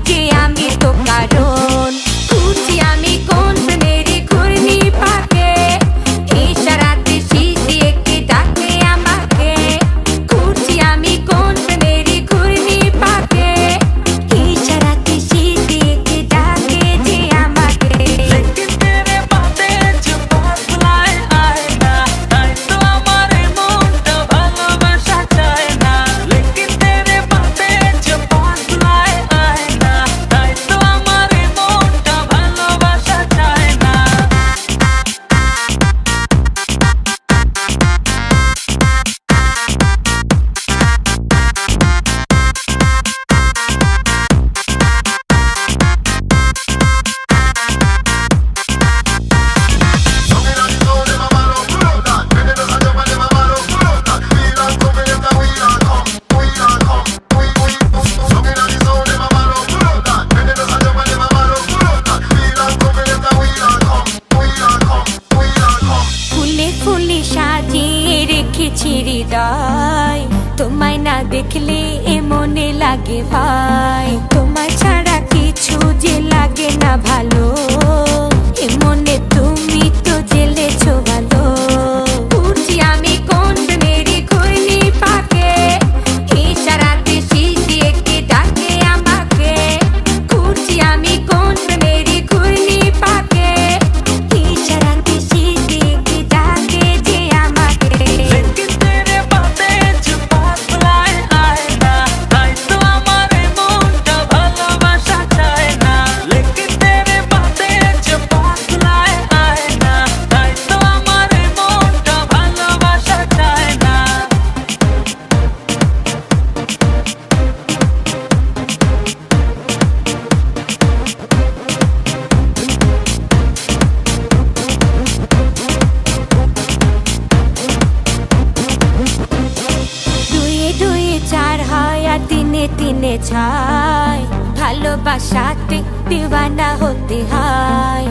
যে আমি তো কারণ খুঁজি আমি কোন প্রেমের ঘূর্ণি পাকে ইশারাতে শীষ দিয়ে কে ডাকে আমাকে খুঁজি আমি কোন প্রেমের ঘূর্ণি পাকে ইশারাতে শীষ দিয়ে কে ডাকে যে আমাকে लेकिन तेरे बातें जो बदलाए आए ना তাই তো আমার মনটা ভালোবাসা চায় না लेकिन तेरे बातें जो बदलाए आए ना তাই তো আমার মনটা ভালোবাসা চায় না ফুলে ফুলে সাজিয়ে রেখেছি হৃদয় তোমায় না দেখলে এ মনে লাগে ভাই তোমায় ছাড়া কিছু যে লাগে না ভালো এ মনে তুমি তো জেলেছো ভালো খুঁজি আমি কোন প্রেমের ঘূর্ণি পাকে ইশারাতে শীষ দিয়ে কে ডাকে আমাকে খুঁজি আমি কোন প্রেমের ঘূর্ণি পাকে ইশারাতে শীষ দিয়ে কে ডাকে যে আমাকে लेकिन तेरे बातें जो बदलाए आए ना তাই তো আমার মনটা ভালোবাসা চায় না लेकिन तेरे बातें जो बदलाए आए ना তাই তো আমার মনটা ভালোবাসা চায় না দুয়ে দুয়ে চার হয় আর তিনে তিনে ছয় ভালোবাসাতে দিওয়ানা হতে হয়।